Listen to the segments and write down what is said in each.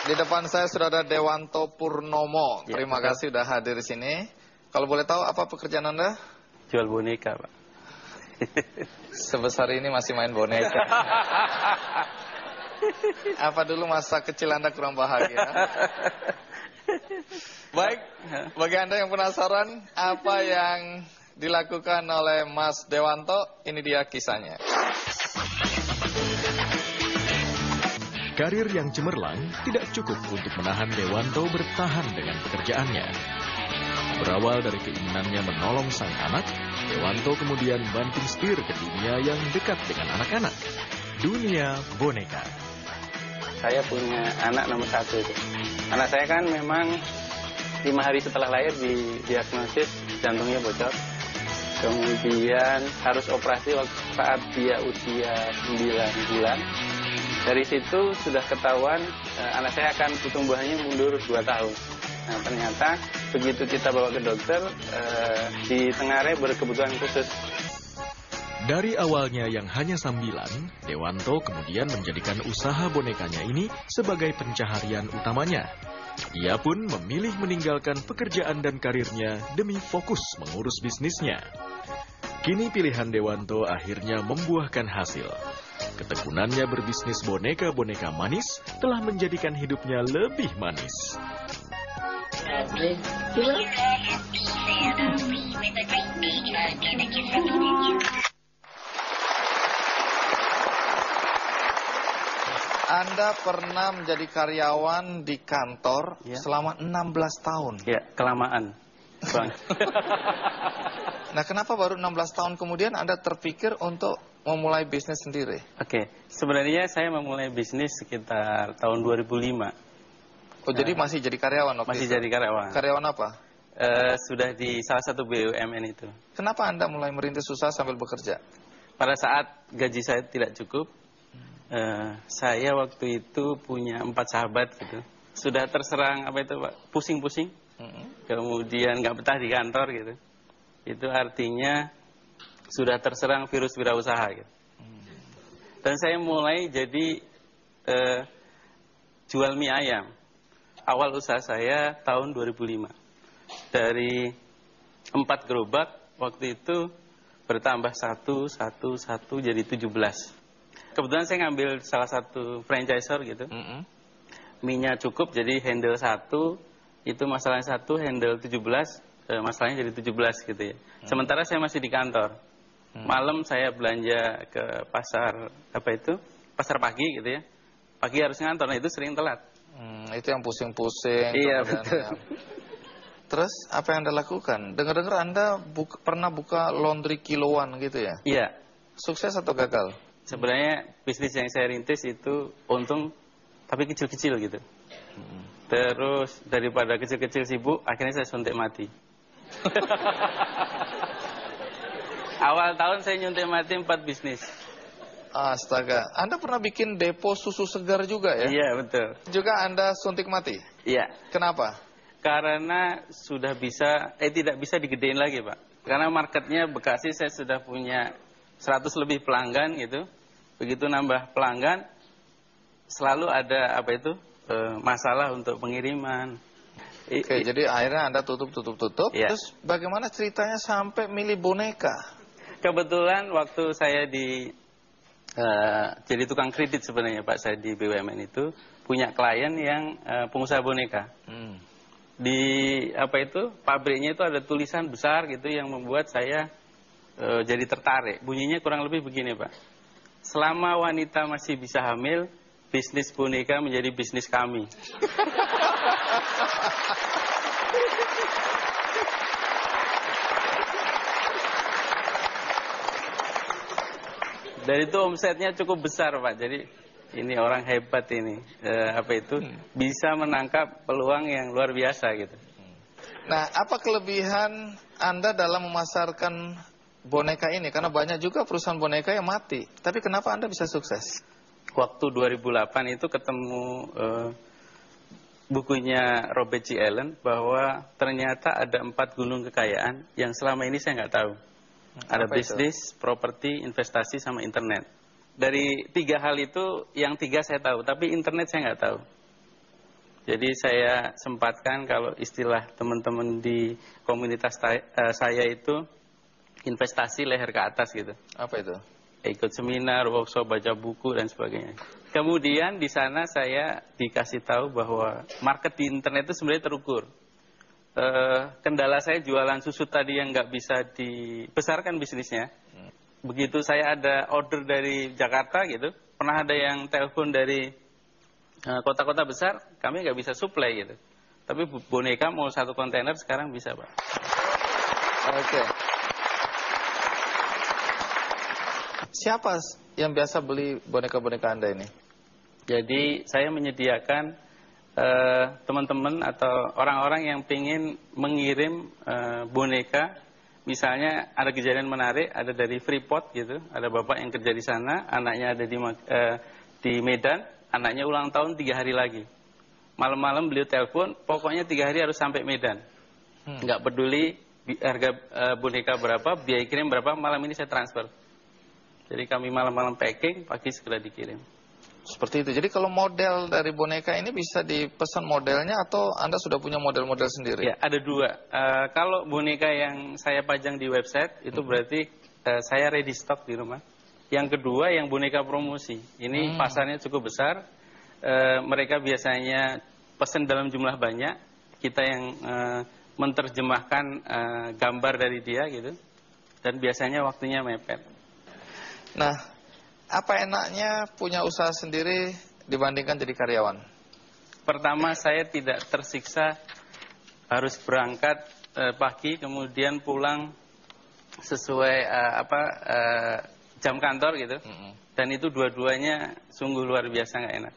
Di depan saya sudah ada Dewanto Purnomo. Ya, Terima kasih sudah hadir di sini. Kalau boleh tahu apa pekerjaan Anda? Jual boneka, Pak. Sebesar ini masih main boneka. Apa dulu masa kecil Anda kurang bahagia? Baik, bagi Anda yang penasaran apa yang dilakukan oleh Mas Dewanto, ini dia kisahnya. Karir yang cemerlang tidak cukup untuk menahan Dewanto bertahan dengan pekerjaannya. Berawal dari keinginannya menolong sang anak, Dewanto kemudian banting setir ke dunia yang dekat dengan anak-anak. Dunia boneka. Saya punya anak nomor 1 itu. Anak saya kan memang 5 hari setelah lahir didiagnosis jantungnya bocor. Kemudian harus operasi saat dia usia 9 bulan. Dari situ sudah ketahuan anak saya akan pertumbuhannya mundur 2 tahun. Nah, ternyata begitu kita bawa ke dokter, di Tengare berkebutuhan khusus. Dari awalnya yang hanya sambilan, Dewanto kemudian menjadikan usaha bonekanya ini sebagai pencaharian utamanya. Ia pun memilih meninggalkan pekerjaan dan karirnya demi fokus mengurus bisnisnya. Kini pilihan Dewanto akhirnya membuahkan hasil. Ketekunannya berbisnis boneka-boneka manis telah menjadikan hidupnya lebih manis. Anda pernah menjadi karyawan di kantor selama 16 tahun. Ya, kelamaan, Bang. Nah, kenapa baru 16 tahun kemudian Anda terpikir untuk memulai bisnis sendiri? Oke, sebenarnya saya memulai bisnis sekitar tahun 2005. Oh, jadi masih jadi karyawan waktu Masih itu? jadi karyawan. Karyawan apa? Sudah di salah satu BUMN itu. Kenapa Anda mulai merintis usaha sambil bekerja? Pada saat gaji saya tidak cukup, saya waktu itu punya 4 sahabat gitu. Sudah terserang apa itu Pak, pusing-pusing. Kemudian nggak betah di kantor gitu. Itu artinya sudah terserang virus wirausaha gitu. Dan saya mulai jadi jual mie ayam. Awal usaha saya tahun 2005. Dari 4 gerobak waktu itu bertambah satu jadi 17. Kebetulan saya ngambil salah satu franchisor gitu. Mie-nya cukup jadi handle 1, itu masalahnya 1, handle 17, masalahnya jadi 17 gitu ya. Sementara saya masih di kantor. Malam saya belanja ke pasar, apa itu? Pasar pagi gitu ya. Pagi harus ngantor, nah itu sering telat. Itu yang pusing-pusing. Iya, betul. Ya. Terus apa yang Anda lakukan? Dengar-dengar Anda pernah buka laundry kiloan gitu ya? Iya. Sukses atau gagal? Sebenarnya bisnis yang saya rintis itu untung tapi kecil-kecil gitu. Terus daripada kecil-kecil sibuk, akhirnya saya suntik mati. Awal tahun saya nyuntik mati 4 bisnis. Astaga, Anda pernah bikin depo susu segar juga ya? Iya, betul. Juga Anda suntik mati? Iya. Kenapa? Karena sudah bisa, tidak bisa digedein lagi Pak. Karena marketnya Bekasi saya sudah punya 100 lebih pelanggan gitu. Begitu nambah pelanggan, selalu ada apa itu masalah untuk pengiriman. Oke, jadi akhirnya Anda tutup. Iya. Terus bagaimana ceritanya sampai milih boneka? Kebetulan waktu saya jadi tukang kredit sebenarnya Pak, saya di BUMN itu punya klien yang pengusaha boneka. Di apa itu pabriknya itu ada tulisan besar gitu yang membuat saya jadi tertarik. Bunyinya kurang lebih begini Pak. Selama wanita masih bisa hamil, bisnis boneka menjadi bisnis kami. Dan itu omsetnya cukup besar Pak. Jadi ini orang hebat ini. Bisa menangkap peluang yang luar biasa gitu. Nah, apa kelebihan Anda dalam memasarkan boneka ini? Karena banyak juga perusahaan boneka yang mati. Tapi kenapa Anda bisa sukses? Waktu 2008 itu ketemu bukunya Robert G. Allen bahwa ternyata ada 4 gunung kekayaan yang selama ini saya nggak tahu. Ada bisnis, properti, investasi, sama internet. Dari 3 hal itu, yang 3 saya tahu, tapi internet saya nggak tahu. Jadi saya sempatkan kalau istilah teman-teman di komunitas saya itu investasi leher ke atas gitu. Apa itu? Ikut seminar, workshop, baca buku dan sebagainya. Kemudian di sana saya dikasih tahu bahwa market di internet itu sebenarnya terukur. Kendala saya jualan susu tadi yang nggak bisa dibesarkan bisnisnya. Begitu saya ada order dari Jakarta gitu, pernah ada yang telepon dari kota-kota besar, kami nggak bisa supply gitu. Tapi boneka mau 1 kontainer sekarang bisa, Pak. Oke. Siapa yang biasa beli boneka-boneka Anda ini? Jadi saya menyediakan teman-teman atau orang-orang yang ingin mengirim boneka. Misalnya ada kejadian menarik, ada dari Freeport gitu, ada bapak yang kerja di sana, anaknya ada di Medan, anaknya ulang tahun 3 hari lagi. Malam-malam beliau telepon, pokoknya 3 hari harus sampai Medan. Nggak peduli harga boneka berapa, biaya kirim berapa, malam ini saya transfer. Jadi kami malam-malam packing, pagi segera dikirim. Seperti itu. Jadi kalau model dari boneka ini bisa dipesan modelnya atau Anda sudah punya model-model sendiri? Ya, ada 2. Kalau boneka yang saya pajang di website, itu berarti saya ready stock di rumah. Yang kedua, yang boneka promosi. Ini pasarnya cukup besar. Mereka biasanya pesan dalam jumlah banyak. Kita yang menerjemahkan gambar dari dia gitu. Dan biasanya waktunya mepet. Nah, apa enaknya punya usaha sendiri dibandingkan jadi karyawan? Pertama, saya tidak tersiksa harus berangkat pagi kemudian pulang sesuai jam kantor gitu. Dan itu dua-duanya sungguh luar biasa nggak enak.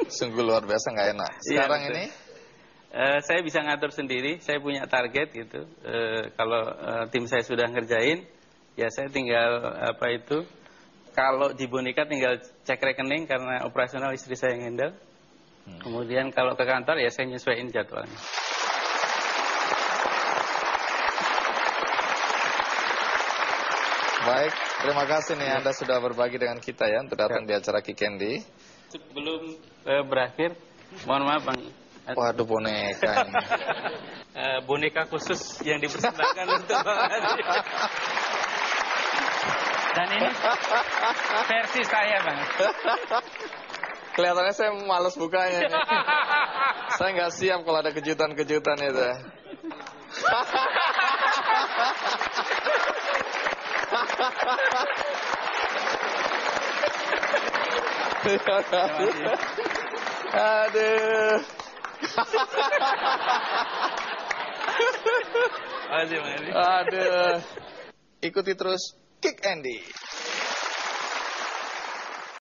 Sungguh luar biasa nggak enak. Sekarang iya, ini? Saya bisa ngatur sendiri, saya punya target gitu. Kalau tim saya sudah ngerjain, ya saya tinggal kalau di boneka tinggal cek rekening karena operasional istri saya yang handle. Kemudian kalau ke kantor ya saya nyesuaiin jadwalnya. Baik, terima kasih nih Anda sudah berbagi dengan kita ya untuk datang di acara Kikendi. Sebelum berakhir, mohon maaf Bang. Waduh, boneka ini. Boneka khusus yang dipersembahkan untuk Bang Adi. Dan ini versi saya, Bang. Kelihatannya saya malas bukanya nih. Saya nggak siap kalau ada kejutan-kejutan itu. Aduh. Aduh. Ikuti terus Kick Andy.